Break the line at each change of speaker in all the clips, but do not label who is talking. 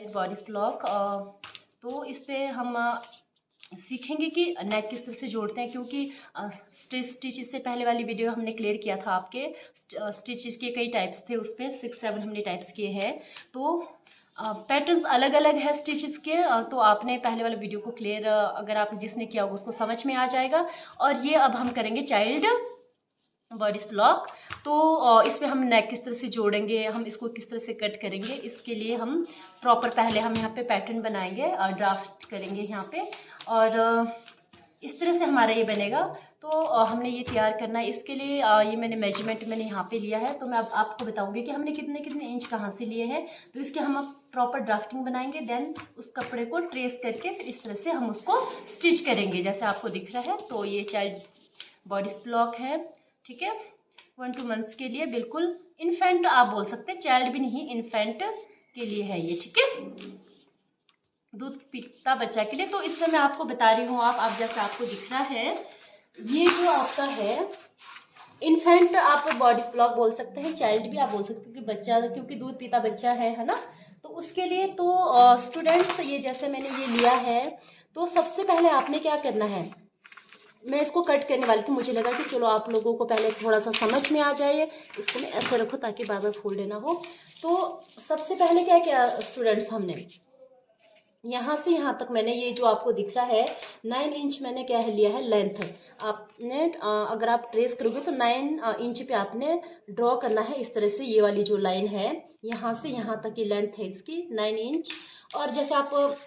Body block. तो इस पे हम सीखेंगे कि नेक किस तरह से जोड़ते हैं, क्योंकि स्टिचेस से पहले वाली वीडियो हमने क्लियर किया था आपके स्टिचेस के कई टाइप्स थे, उस पर 6-7 हमने टाइप्स किए हैं। तो पैटर्न्स अलग अलग है स्टिचेस के, तो आपने पहले वाले वीडियो को क्लियर अगर आपने जिसने किया होगा उसको समझ में आ जाएगा। और ये अब हम करेंगे चाइल्ड बॉडी ब्लॉक। तो इस पे हम नेक किस तरह से जोड़ेंगे, हम इसको किस तरह से कट करेंगे, इसके लिए हम प्रॉपर पहले हम यहाँ पे पैटर्न बनाएंगे, ड्राफ्ट करेंगे यहाँ पे, और इस तरह से हमारा ये बनेगा। तो हमने ये तैयार करना है, इसके लिए ये मैंने मेजरमेंट मैंने यहाँ पे लिया है। तो मैं अब आपको बताऊंगी कि हमने कितने कितने इंच कहाँ से लिए हैं। तो इसके हम अब प्रॉपर ड्राफ्टिंग बनाएंगे, देन उस कपड़े को ट्रेस करके फिर इस तरह से हम उसको स्टिच करेंगे जैसे आपको दिख रहा है। तो ये चाइल्ड बॉडी ब्लॉक है, ठीक है, 1-2 मंथ्स के लिए, बिल्कुल इन्फेंट आप बोल सकते हैं, चाइल्ड भी नहीं, इन्फेंट के लिए है ये, ठीक है, दूध पीता बच्चा के लिए। तो इसमें मैं आपको बता रही हूँ, आप जैसे आपको दिख रहा है, ये जो आपका है इन्फेंट आप बॉडी ब्लॉक बोल सकते हैं, चाइल्ड भी आप बोल सकते हैं, क्योंकि बच्चा, क्योंकि दूध पीता बच्चा है ना। तो उसके लिए तो स्टूडेंट्स ये जैसे मैंने ये लिया है, तो सबसे पहले आपने क्या करना है, मैं इसको कट करने वाली थी, मुझे लगा कि चलो आप लोगों को पहले थोड़ा सा समझ में आ जाए, इसको मैं ऐसे रखूँ ताकि बार बार फोल्ड ना हो। तो सबसे पहले क्या किया स्टूडेंट्स, हमने यहाँ से यहाँ तक मैंने ये जो आपको दिख रहा है 9 इंच मैंने क्या है लिया है लेंथ। आपने अगर आप ट्रेस करोगे तो 9 इंच पे आपने ड्रॉ करना है इस तरह से, ये वाली जो लाइन है यहाँ से यहाँ तक की लेंथ है इसकी 9 इंच। और जैसे आप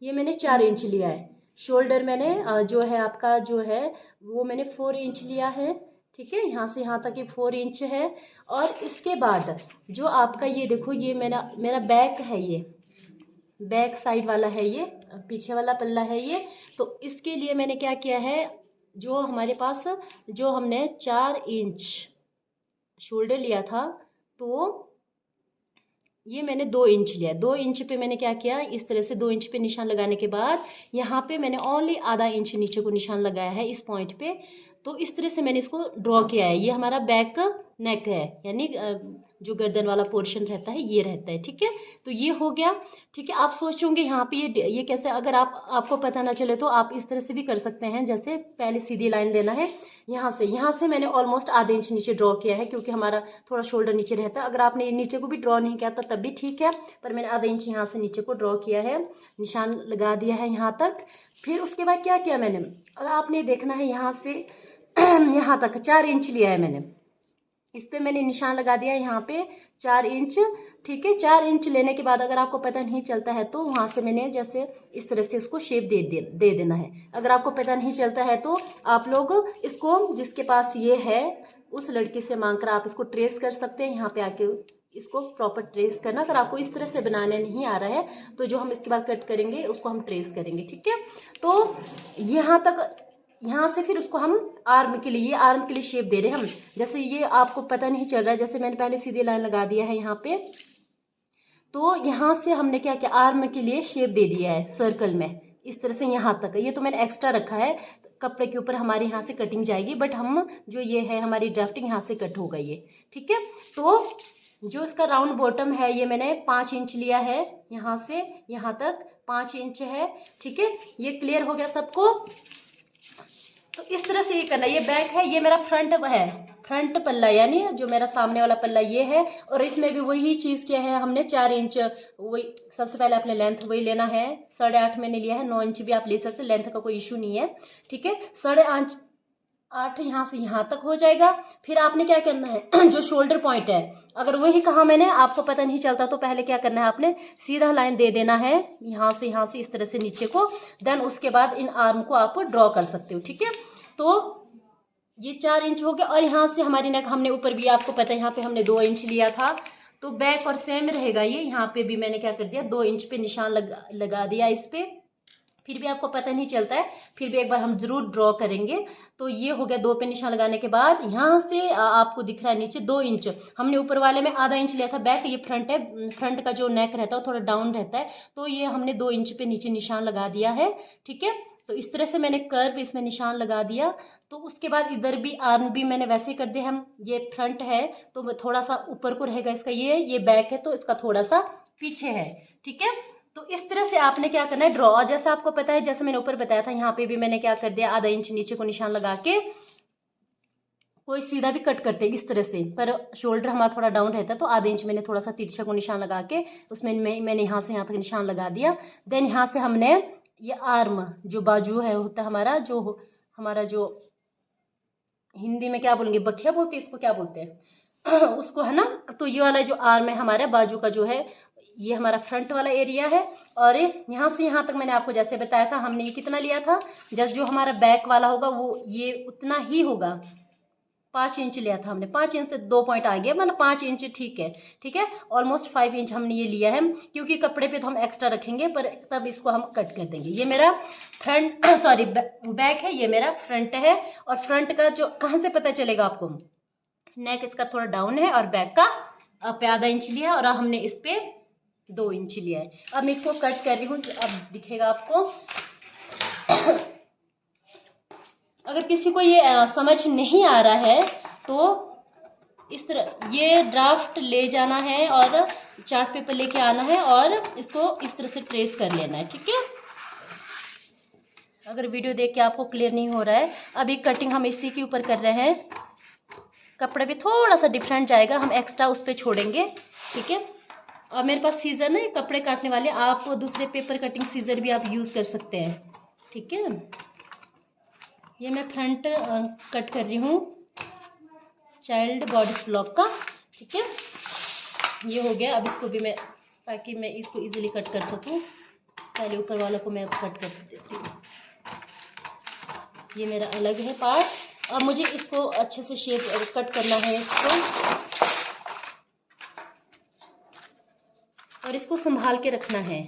ये मैंने 4 इंच लिया है, शोल्डर मैंने जो है आपका जो है वो मैंने 4 इंच लिया है, ठीक है, यहाँ से यहाँ तक ये 4 इंच है। और इसके बाद जो आपका ये देखो, ये मेरा बैक है, ये बैक साइड वाला है, ये पीछे वाला पल्ला है ये। तो इसके लिए मैंने क्या किया है, जो हमारे पास जो हमने 4 इंच शोल्डर लिया था, तो ये मैंने 2 इंच लिया, 2 इंच पे मैंने क्या किया, इस तरह से 2 इंच पे निशान लगाने के बाद यहाँ पे मैंने ओनली आधा इंच नीचे को निशान लगाया है इस पॉइंट पे। तो इस तरह से मैंने इसको ड्रॉ किया है, ये हमारा बैक नेक है, यानी जो गर्दन वाला पोर्शन रहता है ये रहता है, ठीक है। तो ये हो गया, ठीक है। आप सोचोगे यहाँ पे ये कैसे, अगर आपको पता ना चले तो आप इस तरह से भी कर सकते हैं। जैसे पहले सीधी लाइन देना है, यहाँ से मैंने ऑलमोस्ट आधे इंच नीचे ड्रॉ किया है, क्योंकि हमारा थोड़ा शोल्डर नीचे रहता है। अगर आपने नीचे को भी ड्रॉ नहीं किया तब भी ठीक है, पर मैंने आधा इंच यहाँ से नीचे को ड्रॉ किया है, निशान लगा दिया है यहाँ तक। फिर उसके बाद क्या किया मैंने, अगर आपने देखना है यहाँ से यहाँ तक 4 इंच लिया है मैंने, इस पे मैंने निशान लगा दिया है यहाँ पे 4 इंच, ठीक है। 4 इंच लेने के बाद अगर आपको पता नहीं चलता है तो वहाँ से मैंने जैसे इस तरह से इसको शेप दे देना है। अगर आपको पता नहीं चलता है तो आप लोग इसको, जिसके पास ये है उस लड़की से मांग कर आप इसको ट्रेस कर सकते हैं, यहाँ पे आके इसको प्रॉपर ट्रेस करना। अगर आपको इस तरह से बनाने नहीं आ रहा है तो जो हम इसके बाद कट करेंगे उसको हम ट्रेस करेंगे, ठीक है। तो यहाँ तक, यहाँ से फिर उसको हम आर्म के लिए, ये आर्म के लिए शेप दे रहे हैं हम। जैसे ये आपको पता नहीं चल रहा है, जैसे मैंने पहले सीधी लाइन लगा दिया है यहाँ पे, तो यहाँ से हमने क्या किया, आर्म के लिए शेप दे दिया है सर्कल में इस तरह से यहाँ तक। ये तो मैंने एक्स्ट्रा रखा है, कपड़े के ऊपर हमारे यहाँ से कटिंग जाएगी, बट हम जो ये है हमारी ड्राफ्टिंग यहाँ से कट हो गई है, ठीक है। तो जो इसका राउंड बॉटम है ये मैंने 5 इंच लिया है, यहाँ से यहाँ तक 5 इंच है, ठीक है। ये क्लियर हो गया सबको। तो इस तरह से ये करना, ये बैक है, ये मेरा फ्रंट है, फ्रंट पल्ला, यानी जो मेरा सामने वाला पल्ला ये है। और इसमें भी वही चीज़ क्या है, हमने 4 इंच, वही सबसे पहले अपने लेंथ वही लेना है, 8.5 मैंने लिया है, 9 इंच भी आप ले सकते हैं, लेंथ का कोई इशू नहीं है, ठीक है। 8.5 यहाँ से यहाँ तक हो जाएगा। फिर आपने क्या करना है, जो शोल्डर पॉइंट है, अगर वही कहा मैंने, आपको पता नहीं चलता तो पहले क्या करना है, आपने सीधा लाइन दे देना है यहाँ से इस तरह से नीचे को, देन उसके बाद इन आर्म को आप ड्रॉ कर सकते हो, ठीक है। तो ये 4 इंच हो गया। और यहाँ से हमारी नेक, हमने ऊपर भी आपको पता है यहाँ पे हमने 2 इंच लिया था, तो बैक और सेम रहेगा ये। यहाँ पे भी मैंने क्या कर दिया, 2 इंच पे निशान लगा दिया इस पे। फिर भी आपको पता नहीं चलता है, फिर भी एक बार हम जरूर ड्रॉ करेंगे। तो ये हो गया, 2 पे निशान लगाने के बाद यहाँ से आपको दिख रहा है नीचे 2 इंच, हमने ऊपर वाले में आधा इंच लिया था बैक, ये फ्रंट है, फ्रंट का जो नेक रहता है वो थोड़ा डाउन रहता है, तो ये हमने 2 इंच पे नीचे निशान लगा दिया है, ठीक है। तो इस तरह से मैंने कर्व इसमें निशान लगा दिया। तो उसके बाद इधर भी आर्म भी मैंने वैसे कर दिया, हम ये फ्रंट है तो थोड़ा सा ऊपर को रहेगा इसका, ये बैक है तो इसका थोड़ा सा पीछे है, ठीक है। तो इस तरह से आपने क्या करना है, ड्रॉ, जैसे आपको पता है, जैसे मैंने ऊपर बताया था, यहाँ पे भी मैंने क्या कर दिया, आधा इंच नीचे को निशान लगा के, कोई सीधा भी कट करते हैं इस तरह से, पर शोल्डर हमारा थोड़ा डाउन रहता है, तो आधे इंच मैंने थोड़ा सा तिरछा को निशान लगा के उसमें मैंने यहाँ से यहाँ तक निशान लगा दिया। देन यहाँ से हमने ये आर्म जो बाजू है होता है हमारा जो हिंदी में क्या बोलेंगे, बखिया बोलते हैं इसको, क्या बोलते हैं उसको, है ना। तो ये वाला जो आर्म है हमारे बाजू का जो है, ये हमारा फ्रंट वाला एरिया है। और यहाँ से यहाँ तक मैंने आपको जैसे बताया था, हमने ये कितना लिया था, जैसे जो हमारा बैक वाला होगा वो ये उतना ही होगा, 5 इंच लिया था हमने, 5 इंच से 2 पॉइंट आ गया, मतलब 5 इंच ठीक है, ठीक है। ऑलमोस्ट 5 इंच हमने ये लिया है, क्योंकि कपड़े पे तो हम एक्स्ट्रा रखेंगे, पर तब इसको हम कट कर देंगे। ये मेरा फ्रंट सॉरी बैक है, ये मेरा फ्रंट है। और फ्रंट का जो कहाँ से पता चलेगा आपको, नेक इसका थोड़ा डाउन है और बैक का पे आधा इंच लिया है, और हमने इस पे 2 इंच लिया है। अब मैं इसको कट कर रही हूँ, अब दिखेगा आपको। अगर किसी को ये समझ नहीं आ रहा है तो इस तरह ये ड्राफ्ट ले जाना है और चार्ट पेपर लेके आना है और इसको इस तरह से ट्रेस कर लेना है, ठीक है। अगर वीडियो देख के आपको क्लियर नहीं हो रहा है, अभी कटिंग हम इसी के ऊपर कर रहे हैं, कपड़े भी थोड़ा सा डिफरेंट जाएगा, हम एक्स्ट्रा उस पर छोड़ेंगे, ठीक है। और मेरे पास सीजर ना कपड़े काटने वाले, आप दूसरे पेपर कटिंग सीजर भी आप यूज़ कर सकते हैं, ठीक है। ये मैं फ्रंट कट कर रही हूँ चाइल्ड बॉडी ब्लॉक का, ठीक है। ये हो गया। अब इसको भी मैं, ताकि मैं इसको इजीली कट कर सकूँ, पहले ऊपर वालों को मैं कट कर देती हूँ। ये मेरा अलग है पार्ट। अब मुझे इसको अच्छे से शेप कट करना है इसको, और इसको संभाल के रखना है।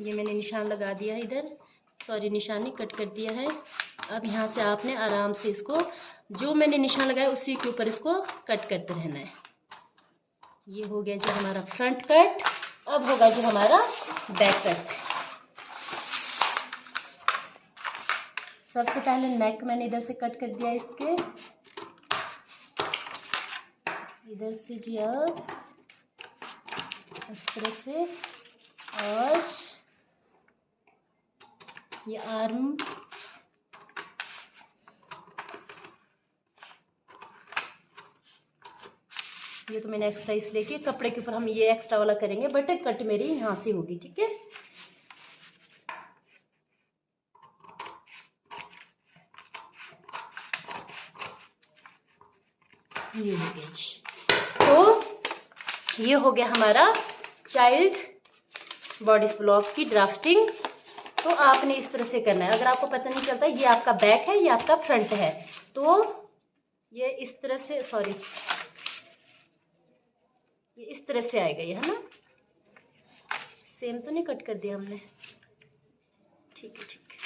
ये मैंने निशान लगा दिया है इधर, सॉरी निशान नहीं, कट कर दिया है। अब यहाँ से आपने आराम से इसको, जो मैंने निशान लगाया उसी के ऊपर इसको कट करते रहना है। ये हो गया जो हमारा फ्रंट कट। अब होगा जो हमारा बैक कट। सबसे पहले नेक मैंने इधर से कट कर दिया, इसके इधर से जी, अब इस तरह से, और ये आर्म, ये तो मैंने एक्स्ट्रा इसलिए कि कपड़े के ऊपर हम ये एक्स्ट्रा वाला करेंगे, बट कट मेरी यहाँ से होगी, ठीक है। ये हो गया जी। तो ये हो गया हमारा चाइल्ड बॉडी ब्लॉक की ड्राफ्टिंग। तो आपने इस तरह से करना है। अगर आपको पता नहीं चलता ये आपका बैक है, ये आपका फ्रंट है, तो ये इस तरह से, सॉरी ये इस तरह से आएगा, ये है ना। सेम तो नहीं कट कर दिया हमने, ठीक है, ठीक है।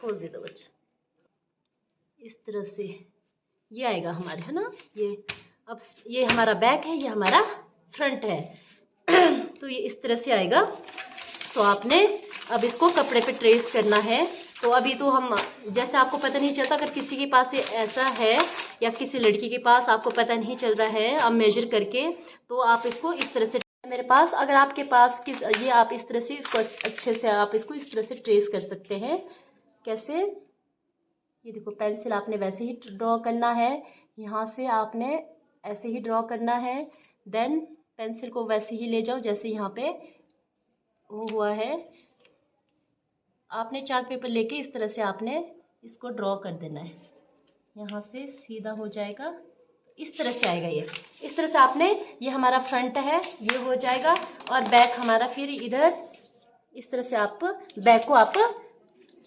खोल दे दो बच्चा, इस तरह से ये आएगा हमारे, है ना। ये अब ये हमारा बैक है, ये हमारा फ्रंट है। तो ये इस तरह से आएगा। तो आपने अब इसको कपड़े पे ट्रेस करना है। तो अभी तो हम, जैसे आपको पता नहीं चलता, अगर किसी के पास ये ऐसा है या किसी लड़की के पास आपको पता नहीं चल रहा है अब मेजर करके, तो आप इसको इस तरह से, मेरे पास, अगर आपके पास ये आप इस तरह से इसको अच्छे से आप इसको इस तरह से ट्रेस कर सकते हैं। कैसे, ये देखो, पेंसिल आपने वैसे ही ड्रॉ करना है, यहाँ से आपने ऐसे ही ड्रॉ करना है। देन पेंसिल को वैसे ही ले जाओ जैसे यहाँ पे वो हुआ है। आपने चार्ट पेपर लेके इस तरह से आपने इसको ड्रॉ कर देना है, यहाँ से सीधा हो जाएगा, इस तरह से आएगा ये। इस तरह से आपने, ये हमारा फ्रंट है, ये हो जाएगा, और बैक हमारा फिर इधर, इस तरह से आप बैक को आप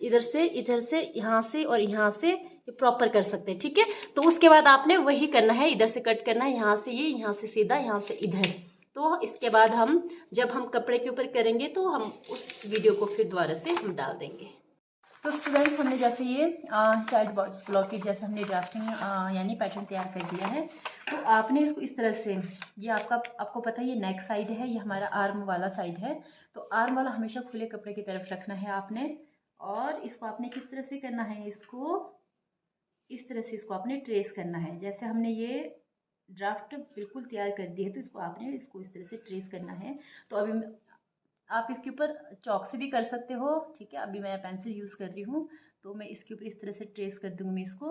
इधर से यहाँ से और यहाँ से प्रॉपर कर सकते हैं, ठीक है। तो उसके बाद आपने वही करना है, इधर से कट करना है, यहाँ से ये, यहाँ से सीधा, यहाँ से इधर। तो इसके बाद हम जब हम कपड़े के ऊपर करेंगे तो हम उस वीडियो को फिर दोबारा से हम डाल देंगे। तो स्टूडेंट्स, हमने जैसे ये चाइल्ड बॉडी ब्लॉक की जैसे हमने ड्राफ्टिंग यानी पैटर्न तैयार कर दिया है, तो आपने इसको इस तरह से, ये आपको पता है ये नेक साइड है, ये हमारा आर्म वाला साइड है। तो आर्म वाला हमेशा खुले कपड़े की तरफ रखना है आपने, और इसको आपने किस तरह से करना है, इसको इस तरह से इसको आपने ट्रेस करना है। जैसे हमने ये ड्राफ्ट बिल्कुल तैयार कर दी है तो इसको आपने इसको इस तरह से ट्रेस करना है। तो अभी आप इसके ऊपर चौक से भी कर सकते हो, ठीक है। अभी मैं पेंसिल यूज़ कर रही हूँ तो मैं इसके ऊपर इस तरह से ट्रेस कर दूंगी मैं इसको।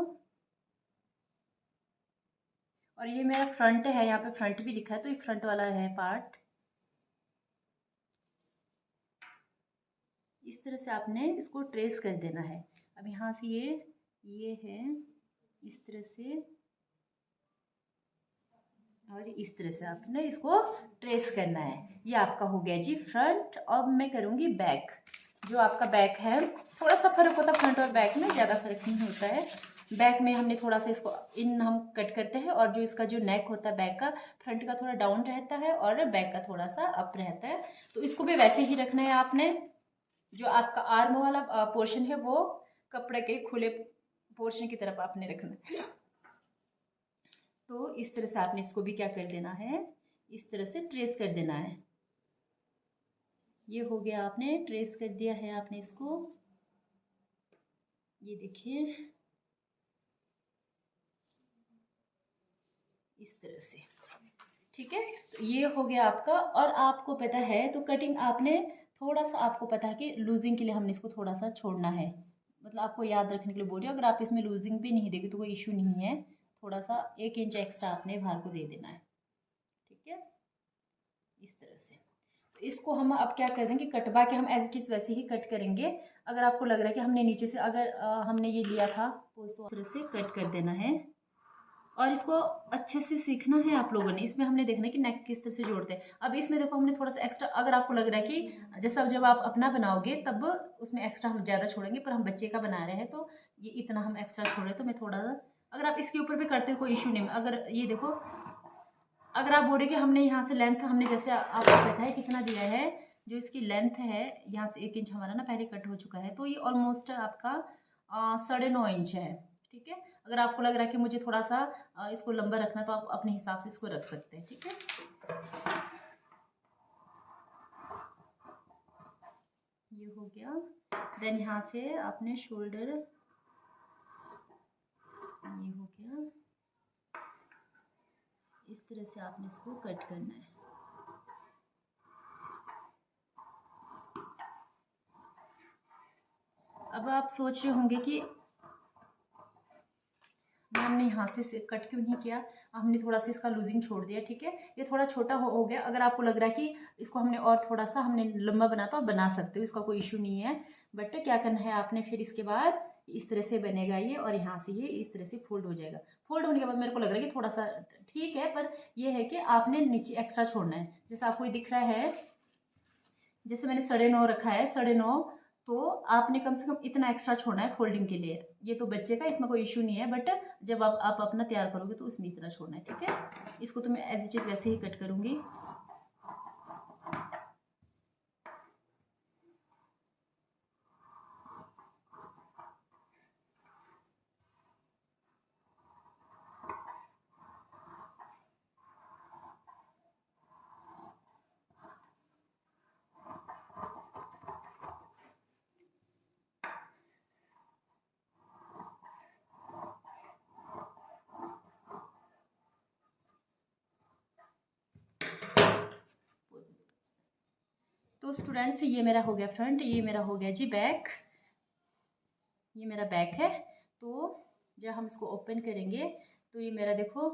और ये मेरा फ्रंट है, यहाँ पे फ्रंट भी लिखा है तो ये फ्रंट वाला है पार्ट। इस तरह से आपने इसको ट्रेस कर देना है। अब यहाँ से ये है इस तरह से, और इस तरह से आपने इसको ट्रेस करना है। ये आपका हो गया जी फ्रंट। अब मैं करूँगी बैक। जो आपका बैक है, थोड़ा सा फर्क होता है फ्रंट और बैक में, ज़्यादा फर्क नहीं होता है। बैक में हमने थोड़ा सा इसको इन हम कट करते हैं, और जो इसका जो नेक होता है बैक का, फ्रंट का थोड़ा डाउन रहता है और बैक का थोड़ा सा अप रहता है। तो इसको भी वैसे ही रखना है आपने। जो आपका आर्म वाला पोर्शन है वो कपड़े के खुले पोर्शन की तरफ आपने रखना है। तो इस तरह से आपने इसको भी क्या कर देना है, इस तरह से ट्रेस कर देना है। ये हो गया, आपने ट्रेस कर दिया है आपने इसको। ये देखिए इस तरह से, ठीक है। तो ये हो गया आपका। और आपको पता है तो कटिंग आपने थोड़ा सा, आपको पता है कि लूजिंग के लिए हमने इसको थोड़ा सा छोड़ना है। मतलब आपको याद रखने के लिए बोल रही हूँ, अगर आप इसमें लूजिंग भी नहीं देंगे तो कोई इशू नहीं है। थोड़ा सा 1 इंच एक्स्ट्रा आपने बाहर को दे देना है, ठीक है। इस तरह से तो इसको हम अब क्या कर देंगे, कटवा के हम एज इट इज वैसे ही कट करेंगे। अगर आपको लग रहा है कि हमने नीचे से अगर हमने ये लिया था तो इस तरह से कट कर देना है। और इसको अच्छे से सीखना है आप लोगों ने। इसमें हमने देखना है कि नेक किस तरह से जोड़ते हैं। अब इसमें देखो हमने थोड़ा सा एक्स्ट्रा, अगर आपको लग रहा है कि जैसा जब आप अपना बनाओगे तब उसमें एक्स्ट्रा हम ज़्यादा छोड़ेंगे, पर हम बच्चे का बना रहे हैं तो ये इतना हम एक्स्ट्रा छोड़ रहे हैं। तो मैं थोड़ा सा, अगर आप इसके ऊपर भी करते हो कोई इशू नहीं। अगर ये देखो, अगर आप बोल रहे कि हमने यहाँ से लेंथ, हमने जैसे आपको पता है कितना दिया है, जो इसकी लेंथ है यहाँ से 1 इंच हमारा ना पहले कट हो चुका है, तो ये ऑलमोस्ट आपका 9.5 इंच है, ठीक है। अगर आपको लग रहा है कि मुझे थोड़ा सा इसको लंबा रखना, तो आप अपने हिसाब से इसको रख सकते हैं, ठीक है। ये हो गया। देन यहाँ से आपने शोल्डर, ये हो गया। इस तरह से आपने इसको कट करना है। अब आप सोच रहे होंगे कि हमने यहाँ से कट क्यों नहीं किया, हमने थोड़ा सा इसका लूजिंग छोड़ दिया, ठीक है। ये थोड़ा छोटा हो गया। अगर आपको लग रहा है कि इसको हमने और थोड़ा सा हमने लंबा बना, तो आप बना सकते हो, इसका कोई इशू नहीं है। बट क्या करना है आपने, फिर इसके बाद इस तरह से बनेगा ये, और यहाँ से ये इस तरह से फोल्ड हो जाएगा। फोल्ड होने के बाद मेरे को लग रहा है कि थोड़ा सा ठीक है, पर ये है कि आपने नीचे एक्स्ट्रा छोड़ना है। जैसे आपको ये दिख रहा है, जैसे मैंने 9.5 रखा है, 9.5, तो आपने कम से कम इतना एक्स्ट्रा छोड़ना है फोल्डिंग के लिए। ये तो बच्चे का, इसमें कोई इशू नहीं है, बट जब आप अपना तैयार करोगे तो उसमें इतना छोड़ना है, ठीक है। इसको तो मैं एज इट इज वैसे ही कट करूंगी। तो स्टूडेंट्स, ये मेरा हो गया फ्रंट, ये मेरा हो गया जी बैक। ये मेरा बैक है। तो जब हम इसको ओपन करेंगे तो ये मेरा देखो,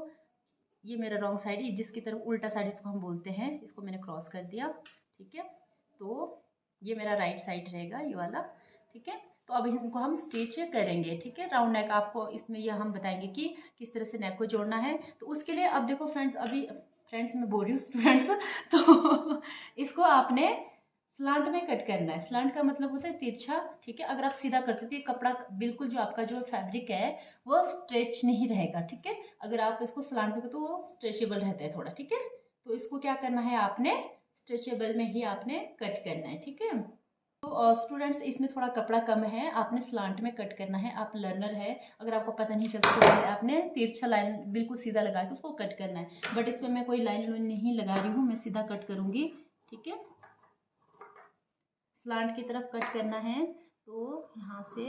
ये मेरा रॉन्ग साइड, जिसकी तरफ उल्टा साइड इसको हम बोलते हैं, इसको मैंने क्रॉस कर दिया, ठीक है। तो ये मेरा राइट साइड रहेगा, ये वाला, ठीक है। तो अब इनको हम स्टिच करेंगे, ठीक है। राउंड नेक आपको इसमें यह हम बताएंगे कि किस तरह से नेक को जोड़ना है। तो उसके लिए अब देखो फ्रेंड्स, अभी फ्रेंड्स मैं बोल रही हूँ स्टूडेंट्स, तो इसको आपने स्लांट में कट करना है। स्लांट का मतलब होता है तिरछा, ठीक है। अगर आप सीधा करते हो तो ये कपड़ा बिल्कुल, जो आपका जो फैब्रिक है वो स्ट्रेच नहीं रहेगा, ठीक है। अगर आप इसको स्लांट में तो वो स्ट्रेचेबल रहता है थोड़ा, ठीक है। तो इसको क्या करना है, आपने स्ट्रेचेबल में ही आपने कट करना है, ठीक है। तो स्टूडेंट्स, इसमें थोड़ा कपड़ा कम है, आपने स्लांट में कट करना है। आप लर्नर है, अगर आपको पता नहीं चलता तो आपने तिरछा लाइन बिल्कुल सीधा लगा के उसको कट करना है। बट इसमें मैं कोई लाइन नहीं लगा रही हूँ, मैं सीधा कट करूँगी, ठीक है। स्लांट की तरफ कट करना है। तो यहाँ से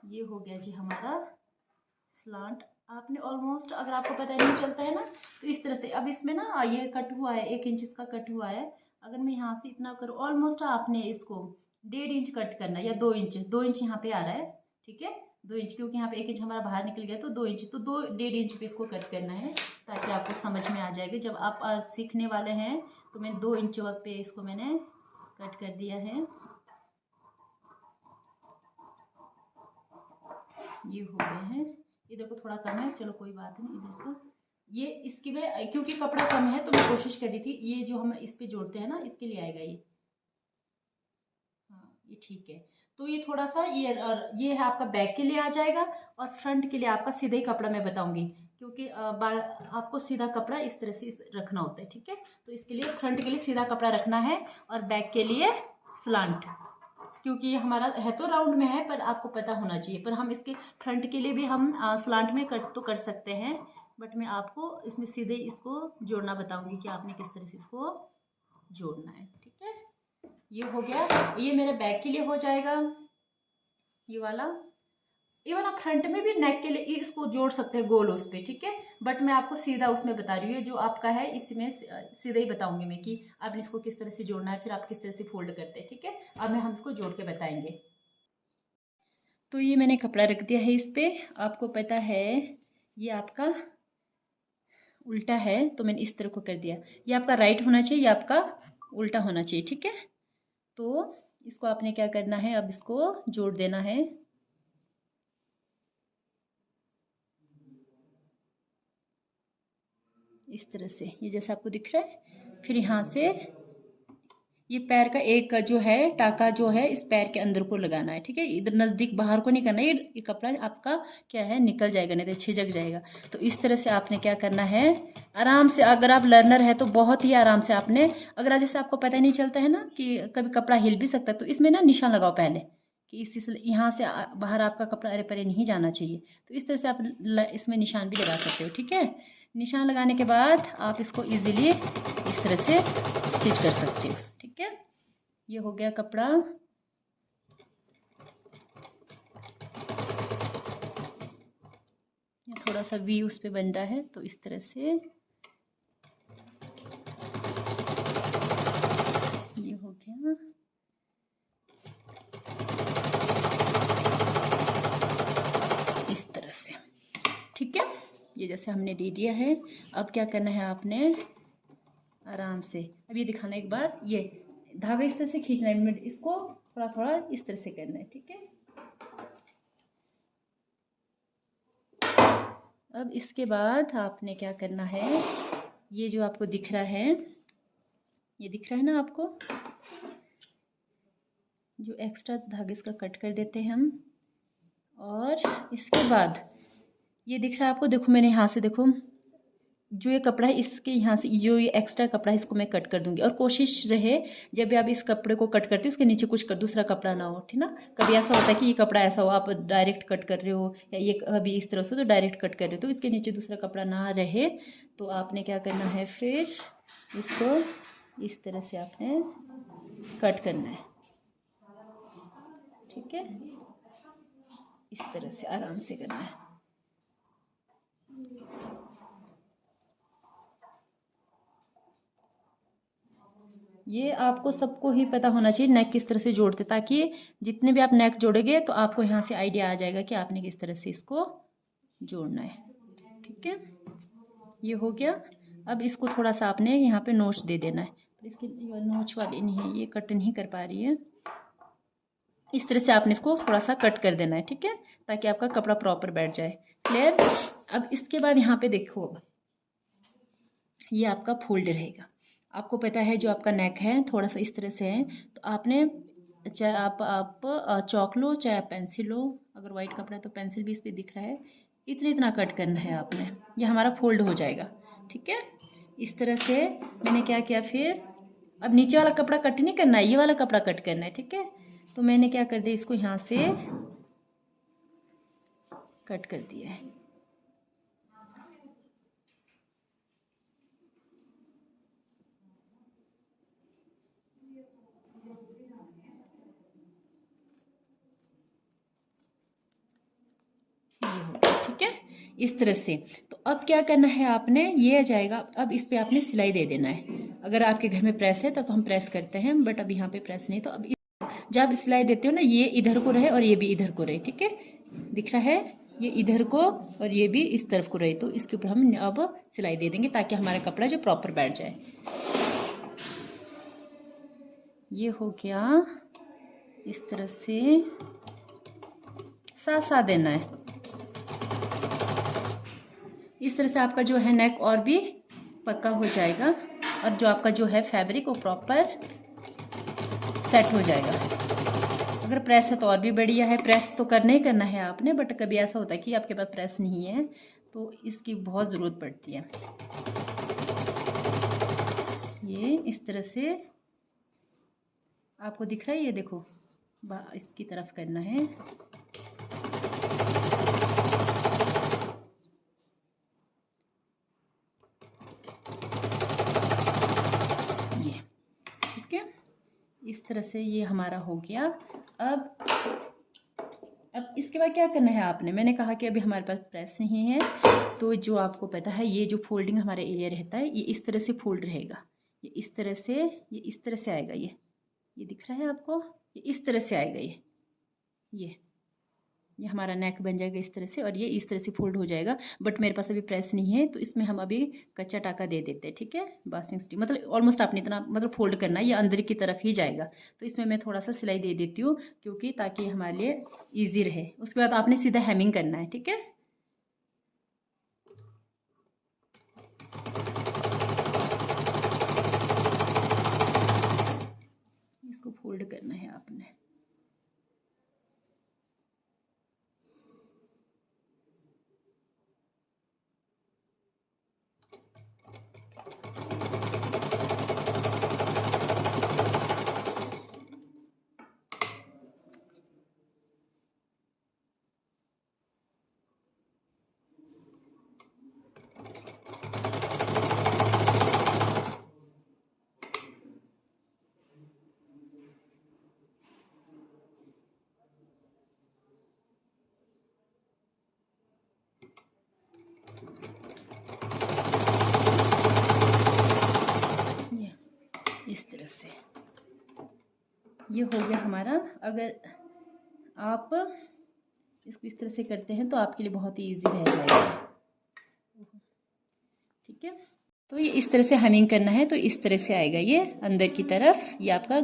ये हो गया जी हमारा स्लांट। आपने ऑलमोस्ट, अगर आपको पता नहीं चलता है ना, तो इस तरह से अब इसमें ना ये कट हुआ है, 1 इंच का कट हुआ है। अगर मैं यहाँ से इतना करूँ, ऑलमोस्ट आपने इसको 1.5 इंच कट करना है, या 2 इंच, 2 इंच यहाँ पे आ रहा है, ठीक है, 2 इंच, क्योंकि यहाँ पे 1 इंच हमारा बाहर निकल गया, तो 2 इंच, तो 1.5 इंच पे इसको कट करना है, ताकि आपको समझ में आ जाएगा जब आप सीखने वाले हैं। तो मैं 2 इंच पे इसको मैंने कट कर दिया है। ये हो गए हैं, इधर को थोड़ा कम है, चलो कोई बात नहीं। इधर को ये इसकी में, क्योंकि कपड़ा कम है तो मैं कोशिश करी थी, ये जो हम इस पे जोड़ते हैं ना, इसके लिए आएगा ये। हाँ ये ठीक है। तो ये थोड़ा सा ये है आपका बैक के लिए आ जाएगा, और फ्रंट के लिए आपका सीधा ही कपड़ा मैं बताऊंगी, क्योंकि आपको सीधा कपड़ा इस तरह से रखना होता है, ठीक है। तो इसके लिए फ्रंट के लिए सीधा कपड़ा रखना है, और बैक के लिए स्लांट, क्योंकि ये हमारा है तो राउंड में है, पर आपको पता होना चाहिए। पर हम इसके फ्रंट के लिए भी हम स्लांट में कट तो कर सकते हैं, बट मैं आपको इसमें सीधे इसको जोड़ना बताऊंगी कि आपने किस तरह से इसको जोड़ना है, ठीक है। ये हो गया, ये मेरे बैक के लिए हो जाएगा ये वाला। इवन आप फ्रंट में भी नेक के लिए इसको जोड़ सकते हैं गोल उस पे, ठीक है। बट मैं आपको सीधा उसमें बता रही हूँ, जो आपका है इसमें सीधा ही बताऊंगी मैं कि आपने इसको किस तरह से जोड़ना है, फिर आप किस तरह से फोल्ड करते हैं, ठीक है। अब मैं हम इसको जोड़ के बताएंगे। तो ये मैंने कपड़ा रख दिया है इस पे। आपको पता है ये आपका उल्टा है, तो मैंने इस तरह को कर दिया। ये आपका राइट होना चाहिए, ये आपका उल्टा होना चाहिए, ठीक है। तो इसको आपने क्या करना है, अब इसको जोड़ देना है। इस तरह से, ये जैसा आपको दिख रहा है। फिर यहाँ से ये पैर का एक जो है टाका जो है इस पैर के अंदर को लगाना है, ठीक है। इधर नज़दीक बाहर को नहीं करना है, ये कपड़ा आपका क्या है निकल जाएगा, नहीं तो छिजक जाएगा। तो इस तरह से आपने क्या करना है, आराम से। अगर आप लर्नर है तो बहुत ही आराम से आपने, अगर जैसे आपको पता नहीं चलता है ना कि कभी कपड़ा हिल भी सकता है, तो इसमें ना निशान लगाओ पहले, कि इस यहाँ से बाहर आपका कपड़ा अरे परे नहीं जाना चाहिए। तो इस तरह से आप इसमें निशान भी लगा सकते हो, ठीक है। निशान लगाने के बाद आप इसको इजीली इस तरह से स्टिच कर सकते हो, ठीक है। ये हो गया कपड़ा। थोड़ा सा वी उस पे बन रहा है, तो इस तरह से ये हो गया। इस तरह से, ठीक है। ये जैसे हमने दे दिया है। अब क्या करना है आपने, आराम से, अब ये दिखाना एक बार, ये धागा इस तरह से खींचना है, इसको थोड़ा थोड़ा इस तरह से करना है, ठीक है। अब इसके बाद आपने क्या करना है, ये जो आपको दिख रहा है, ये दिख रहा है ना आपको, जो एक्स्ट्रा धागे इसका कट कर देते हैं हम। और इसके बाद ये दिख रहा है आपको, देखो मैंने यहाँ से, देखो जो ये कपड़ा है इसके यहाँ से जो ये एक्स्ट्रा कपड़ा है इसको मैं कट कर दूंगी। और कोशिश रहे जब भी आप इस कपड़े को कट करते हो उसके नीचे कुछ दूसरा कपड़ा ना हो, ठीक ना। कभी ऐसा होता है कि ये कपड़ा ऐसा हो, आप डायरेक्ट कट कर रहे हो, या ये कभी इस तरह से तो डायरेक्ट कट कर रहे हो, तो इसके नीचे दूसरा कपड़ा ना रहे। तो आपने क्या करना है, फिर इसको इस तरह से आपने कट करना है, ठीक है। इस तरह से आराम से करना है। ये आपको सबको ही पता होना चाहिए नेक किस तरह से जोड़ते, ताकि जितने भी आप नेक जोड़ेंगे तो आपको यहाँ से आइडिया आ जाएगा कि आपने किस तरह से इसको जोड़ना है, ठीक है। ये हो गया। अब इसको थोड़ा सा आपने यहाँ पे नोच दे देना है। तो इसकी नोच वाली नहीं है, ये कट नहीं कर पा रही है। इस तरह से आपने इसको थोड़ा सा कट कर देना है, ठीक है, ताकि आपका कपड़ा प्रॉपर बैठ जाए। क्लियर। अब इसके बाद यहाँ पे देखो, ये आपका फोल्ड रहेगा। आपको पता है जो आपका नेक है थोड़ा सा इस तरह से है, तो आपने चाहे आप चौक लो चाहे आप पेंसिल लो, अगर वाइट कपड़ा है तो पेंसिल भी इस पर दिख रहा है, इतना कट करना है आपने। ये हमारा फोल्ड हो जाएगा, ठीक है। इस तरह से मैंने क्या किया, फिर अब नीचे वाला कपड़ा कट नहीं करना है, ये वाला कपड़ा कट करना है, ठीक है। तो मैंने क्या कर दिया, इसको यहाँ से कट कर दिया है। इस तरह से। तो अब क्या करना है आपने, ये आ जाएगा, अब इस पे आपने सिलाई दे देना है। अगर आपके घर में प्रेस है तब तो हम प्रेस करते हैं, बट अब यहाँ पे प्रेस नहीं। तो अब जब सिलाई देते हो ना, ये इधर को रहे और ये भी इधर को रहे, ठीक है, दिख रहा है, ये इधर को और ये भी इस तरफ को रहे। तो इसके ऊपर हम अब सिलाई दे देंगे ताकि हमारा कपड़ा जो प्रॉपर बैठ जाए। ये हो गया, इस तरह से साथ साथ देना है। इस तरह से आपका जो है नेक और भी पक्का हो जाएगा और जो आपका जो है फैब्रिक वो प्रॉपर सेट हो जाएगा। अगर प्रेस है तो और भी बढ़िया है, प्रेस तो करना ही करना है आपने, बट कभी ऐसा होता है कि आपके पास प्रेस नहीं है तो इसकी बहुत ज़रूरत पड़ती है। ये इस तरह से आपको दिख रहा है, ये देखो इसकी तरफ करना है। ये ठीक है, इस तरह से ये हमारा हो गया। अब इसके बाद क्या करना है आपने, मैंने कहा कि अभी हमारे पास प्रेस नहीं है, तो जो आपको पता है ये जो फोल्डिंग हमारा एरिया रहता है ये इस तरह से फोल्ड रहेगा। ये इस तरह से, ये इस तरह से आएगा। ये दिख रहा है आपको, ये इस तरह से आएगा। ये हमारा नेक बन जाएगा इस तरह से और ये इस तरह से फोल्ड हो जाएगा। बट मेरे पास अभी प्रेस नहीं है तो इसमें हम अभी कच्चा टाका दे देते हैं, ठीक है। बास्टिंग स्टिच मतलब ऑलमोस्ट आपने इतना मतलब फोल्ड करना है, ये अंदर की तरफ ही जाएगा। तो इसमें मैं थोड़ा सा सिलाई दे देती हूँ क्योंकि ताकि हमारे लिए ईजी रहे। उसके बाद आपने सीधा हेमिंग करना है, ठीक है। इसको फोल्ड करना है आपने। इस तरह से ये हो गया हमारा। अगर आप इसको इस तरह से करते हैं तो आपके लिए बहुत ही इजी रह जाएगा, ठीक है। तो ये इस तरह से हेमिंग करना है तो इस तरह से आएगा ये अंदर की तरफ। ये आपका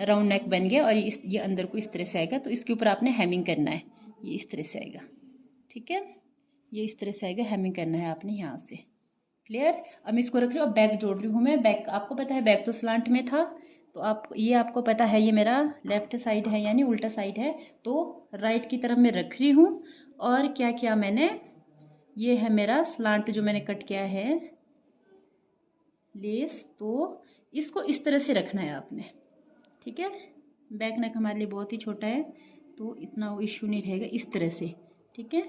राउंड नेक बन गया और ये अंदर को इस तरह से आएगा। तो इसके ऊपर आपने हेमिंग करना है, ये इस तरह से आएगा, ठीक है। ये इस तरह से आएगा, हेमिंग करना है आपने यहाँ से। क्लियर। अब इसको रख लो। अब बैक जोड़ रही हूँ मैं। बैक आपको पता है बैक तो स्लांट में था, तो आपको पता है ये मेरा लेफ्ट साइड है यानी उल्टा साइड है, तो राइट की तरफ मैं रख रही हूँ। और क्या किया मैंने, ये है मेरा स्लांट जो मैंने कट किया है लेस, तो इसको इस तरह से रखना है आपने, ठीक है। बैक नेक हमारे लिए बहुत ही छोटा है तो इतना वो इश्यू नहीं रहेगा, इस तरह से, ठीक है।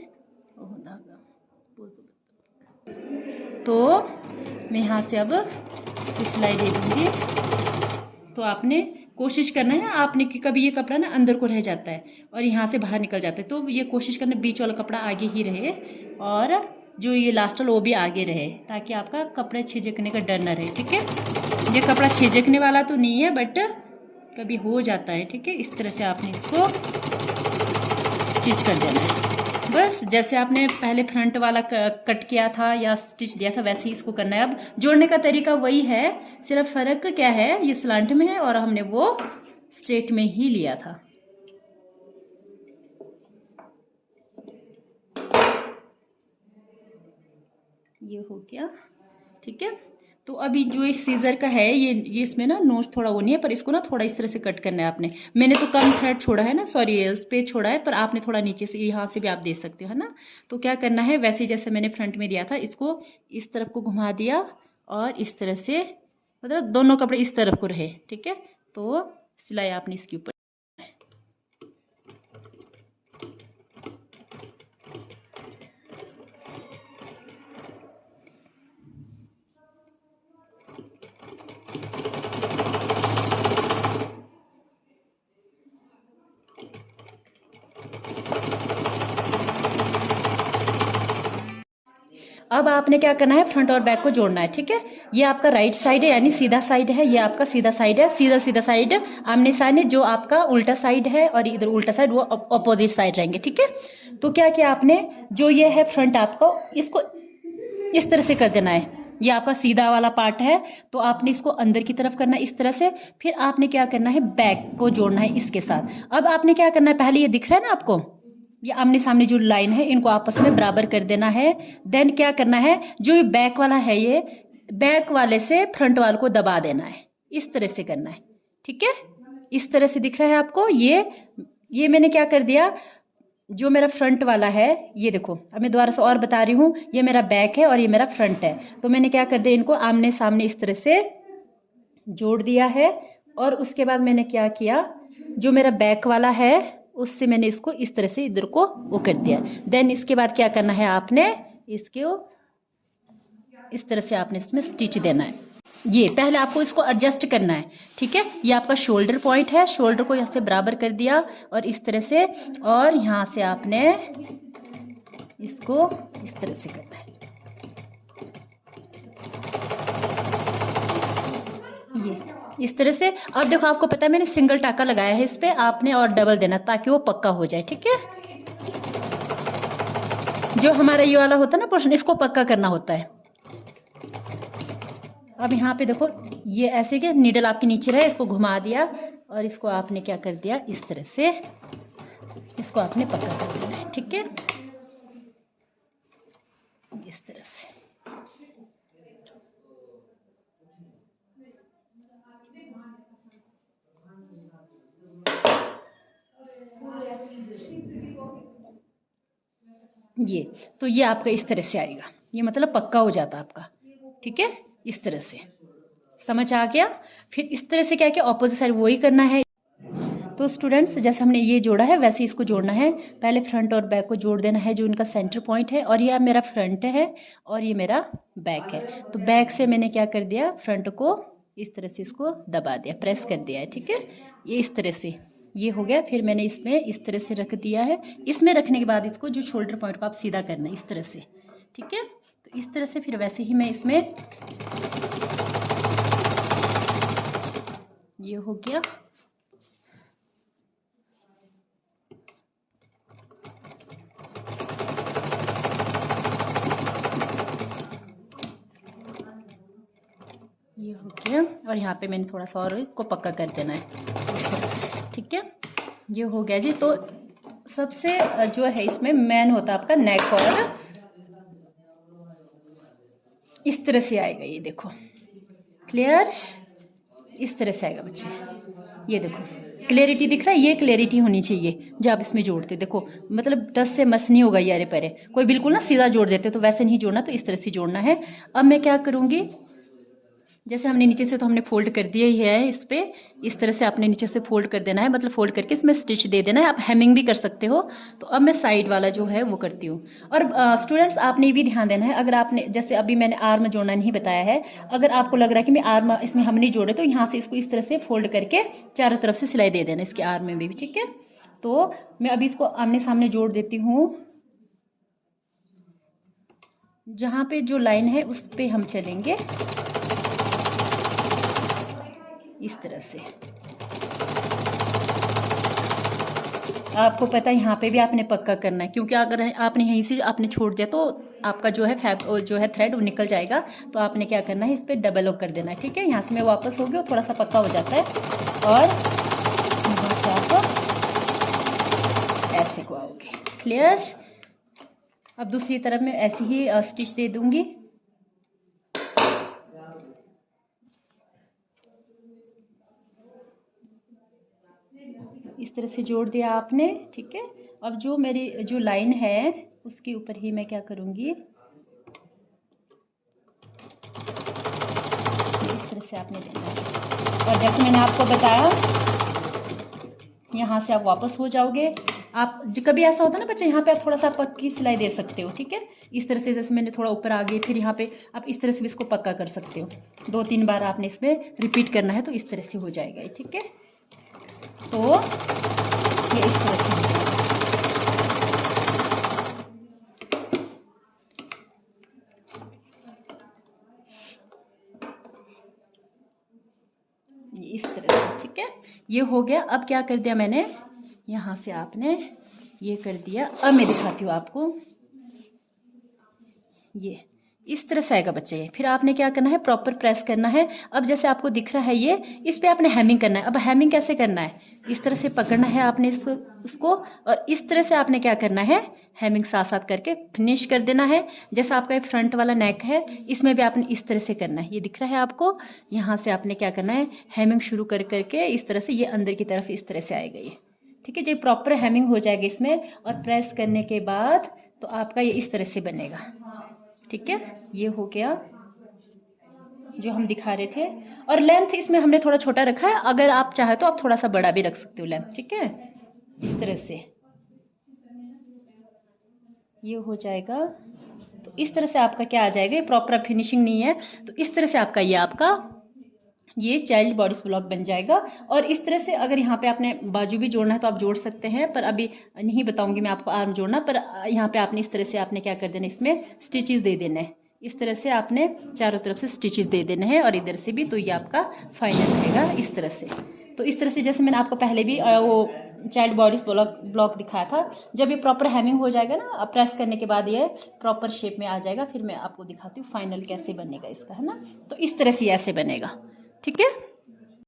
ओह धागा तो मैं यहाँ से अब इसकी सिलाई दे दूँगी। तो आपने कोशिश करना है आपने कि कभी ये कपड़ा ना अंदर को रह जाता है और यहाँ से बाहर निकल जाता है, तो ये कोशिश करना बीच वाला कपड़ा आगे ही रहे और जो ये लास्ट वाला वो भी आगे रहे, ताकि आपका कपड़ा छिजकने का डर ना रहे, ठीक है। ये कपड़ा छिजकने वाला तो नहीं है बट कभी हो जाता है, ठीक है। इस तरह से आपने इसको स्टिच कर देना है। बस जैसे आपने पहले फ्रंट वाला कट किया था या स्टिच दिया था वैसे ही इसको करना है। अब जोड़ने का तरीका वही है, सिर्फ फ़र्क क्या है, ये स्लांट में है और हमने वो स्ट्रेट में ही लिया था। ये हो गया, ठीक है। तो अभी जो इस सीजर का है ये इसमें ना नोच थोड़ा वो नहीं है, पर इसको ना थोड़ा इस तरह से कट करना है आपने। मैंने तो कम थ्रेड छोड़ा है ना, सॉरी स्पेस छोड़ा है, पर आपने थोड़ा नीचे से यहाँ से भी आप दे सकते हो, है ना। तो क्या करना है, वैसे जैसे मैंने फ्रंट में दिया था इसको इस तरफ को घुमा दिया और इस तरह से, मतलब दोनों कपड़े इस तरफ को रहे, ठीक है। तो सिलाई आपने इसके ऊपर अब आपने क्या करना है, फ्रंट और बैक को जोड़ना है, ठीक है। ये आपका राइट साइड है यानी सीधा साइड है, ये आपका सीधा साइड है, सीधा सीधा साइड आमने सामने। जो आपका उल्टा साइड है और इधर उल्टा साइड वो अपोजिट साइड रहेंगे, ठीक है। तो क्या किया आपने, जो ये है फ्रंट आपको इसको इस तरह से कर देना है। ये आपका सीधा वाला पार्ट है तो आपने इसको अंदर की तरफ करना है इस तरह से। फिर आपने क्या करना है, बैक को जोड़ना है इसके साथ। अब आपने क्या करना है, पहले ये दिख रहा है ना आपको, ये आमने सामने जो लाइन है इनको आपस में बराबर कर देना है। देन क्या करना है, जो ये बैक वाला है ये बैक वाले से फ्रंट वाले को दबा देना है, इस तरह से करना है, ठीक है। इस तरह से दिख रहा है आपको। ये मैंने क्या कर दिया, जो मेरा फ्रंट वाला है ये देखो, अब मैं दोबारा से और बता रही हूँ, ये मेरा बैक है और ये मेरा फ्रंट है। तो मैंने क्या कर दिया, इनको आमने सामने इस तरह से जोड़ दिया है। और उसके बाद मैंने क्या किया, जो मेरा बैक वाला है उससे मैंने इसको इस तरह से इधर को वो कर दिया। देन इसके बाद क्या करना है, आपने इसको इस तरह से आपने इसमें स्टिच देना है। ये पहले आपको इसको एडजस्ट करना है, ठीक है। ये आपका शोल्डर पॉइंट है, शोल्डर को यहाँ से बराबर कर दिया और इस तरह से, और यहाँ से आपने इसको इस तरह से करना है, ये इस तरह से। अब देखो आपको पता है मैंने सिंगल टाका लगाया है इस पे, आपने और डबल देना ताकि वो पक्का हो जाए, ठीक है। जो हमारा ये वाला होता है ना पोर्शन, इसको पक्का करना होता है। अब यहाँ पे देखो ये ऐसे के नीडल आपके नीचे रहे, इसको घुमा दिया और इसको आपने क्या कर दिया, इस तरह से इसको आपने पक्का कर देना है, ठीक है, इस तरह से। ये तो ये आपका इस तरह से आएगा, ये मतलब पक्का हो जाता आपका, ठीक है, इस तरह से। समझ आ गया। फिर इस तरह से क्या क्या ऑपोजिट साइड वही करना है। तो स्टूडेंट्स जैसे हमने ये जोड़ा है वैसे इसको जोड़ना है। पहले फ्रंट और बैक को जोड़ देना है, जो इनका सेंटर पॉइंट है। और ये मेरा फ्रंट है और ये मेरा बैक है। तो बैक से मैंने क्या कर दिया, फ्रंट को इस तरह से इसको दबा दिया, प्रेस कर दिया है, ठीक है। ये इस तरह से ये हो गया। फिर मैंने इसमें इस तरह से रख दिया है। इसमें रखने के बाद इसको जो शोल्डर पॉइंट को आप सीधा करना है इस तरह से, ठीक है। तो इस तरह से फिर वैसे ही मैं इसमें ये हो गया। ये हो गया और यहाँ पे मैंने थोड़ा सा और इसको पक्का कर देना है इस तरह से, ठीक है। ये हो गया जी। तो सबसे जो है इसमें मेन होता है आपका नेक, और इस तरह से आएगा, ये देखो क्लियर, इस तरह से आएगा बच्चे। ये देखो क्लियरिटी दिख रहा है, ये क्लियरिटी होनी चाहिए जब आप इसमें जोड़ते। देखो मतलब टच से मस नहीं होगा ये अरे परे, कोई बिल्कुल ना सीधा जोड़ देते तो वैसे नहीं जोड़ना, तो इस तरह से जोड़ना है। अब मैं क्या करूँगी, जैसे हमने नीचे से तो हमने फोल्ड कर दिया ही है इस पे, इस तरह से आपने नीचे से फोल्ड कर देना है, मतलब फोल्ड करके इसमें स्टिच दे देना है। आप हेमिंग भी कर सकते हो। तो अब मैं साइड वाला जो है वो करती हूँ। और स्टूडेंट्स आपने भी ध्यान देना है, अगर आपने जैसे अभी मैंने आर्म जोड़ना नहीं बताया है, अगर आपको लग रहा है कि मैं आर्म इसमें हम नहीं जोड़े, तो यहाँ से इसको इस तरह से फोल्ड करके चारों तरफ से सिलाई दे देना इसके आर्म में भी, ठीक है। तो मैं अभी इसको आमने सामने जोड़ देती हूँ। जहाँ पे जो लाइन है उस पे हम चलेंगे इस तरह से। आपको पता है यहाँ पे भी आपने पक्का करना है, क्योंकि अगर आपने यहीं से आपने छोड़ दिया तो आपका जो है जो है थ्रेड वो निकल जाएगा। तो आपने क्या करना है, इस पर डबल लॉक कर देना है, ठीक है। यहाँ से मैं वापस हो गया, थोड़ा सा पक्का हो जाता है। और यहाँ से आप ऐसे को आओगे, क्लियर। अब दूसरी तरफ मैं ऐसे ही स्टिच दे दूंगी। इस तरह से जोड़ दिया आपने, ठीक है। अब जो मेरी जो लाइन है उसके ऊपर ही मैं क्या करूँगी, इस तरह से आपने देना है। और जैसे मैंने आपको बताया, यहाँ से आप वापस हो जाओगे। आप कभी ऐसा होता है ना बच्चे, यहाँ पे आप थोड़ा सा पक्की सिलाई दे सकते हो, ठीक है। इस तरह से जैसे मैंने थोड़ा ऊपर आ गई, फिर यहाँ पे आप इस तरह से भी इसको पक्का कर सकते हो। 2-3 बार आपने इसमें रिपीट करना है तो इस तरह से हो जाएगा, ठीक है। तो ये इस तरह से हो जाएगा। ये हो गया। अब क्या कर दिया मैंने, यहाँ से आपने ये कर दिया। अब मैं दिखाती हूँ आपको, ये इस तरह से आएगा बच्चे। ये फिर आपने क्या करना है, प्रॉपर प्रेस करना है। अब जैसे आपको दिख रहा है ये, इस पे आपने हैमिंग करना है। अब हैमिंग कैसे करना है, इस तरह से पकड़ना है आपने उसको और इस तरह से आपने क्या करना है, हैमिंग साथ साथ करके फिनिश कर देना है। जैसा आपका ये फ्रंट वाला नेक है, इसमें भी आपने इस तरह से करना है। ये दिख रहा है आपको, यहाँ से आपने क्या करना है, हैमिंग शुरू कर करके इस तरह से ये अंदर की तरफ इस तरह से आएगा ये। ठीक है, जो प्रॉपर हैमिंग हो जाएगी इसमें और प्रेस करने के बाद तो आपका ये इस तरह से बनेगा। ठीक है, ये हो गया जो हम दिखा रहे थे। और लेंथ इसमें हमने थोड़ा छोटा रखा है, अगर आप चाहे तो आप थोड़ा सा बड़ा भी रख सकते हो लेंथ। ठीक है, इस तरह से ये हो जाएगा। तो इस तरह से आपका क्या आ जाएगा, ये प्रॉपर फिनिशिंग नहीं है तो इस तरह से आपका ये चाइल्ड बॉडी ब्लॉक बन जाएगा। और इस तरह से अगर यहाँ पे आपने बाजू भी जोड़ना है तो आप जोड़ सकते हैं, पर अभी नहीं बताऊंगी मैं आपको आर्म जोड़ना। पर यहाँ पे आपने इस तरह से आपने क्या कर देना, इसमें स्टिचेस दे देने हैं। इस तरह से आपने चारों तरफ से स्टिचेस दे देने हैं और इधर से भी, तो ये आपका फाइनल रहेगा इस तरह से। तो इस तरह से जैसे मैंने आपको पहले भी वो चाइल्ड बॉडी ब्लॉक दिखाया था, जब ये प्रॉपर हैमिंग हो जाएगा ना, प्रेस करने के बाद ये प्रॉपर शेप में आ जाएगा। फिर मैं आपको दिखाती हूँ फाइनल कैसे बनेगा इसका, है ना। तो इस तरह से ऐसे बनेगा। ठीक है।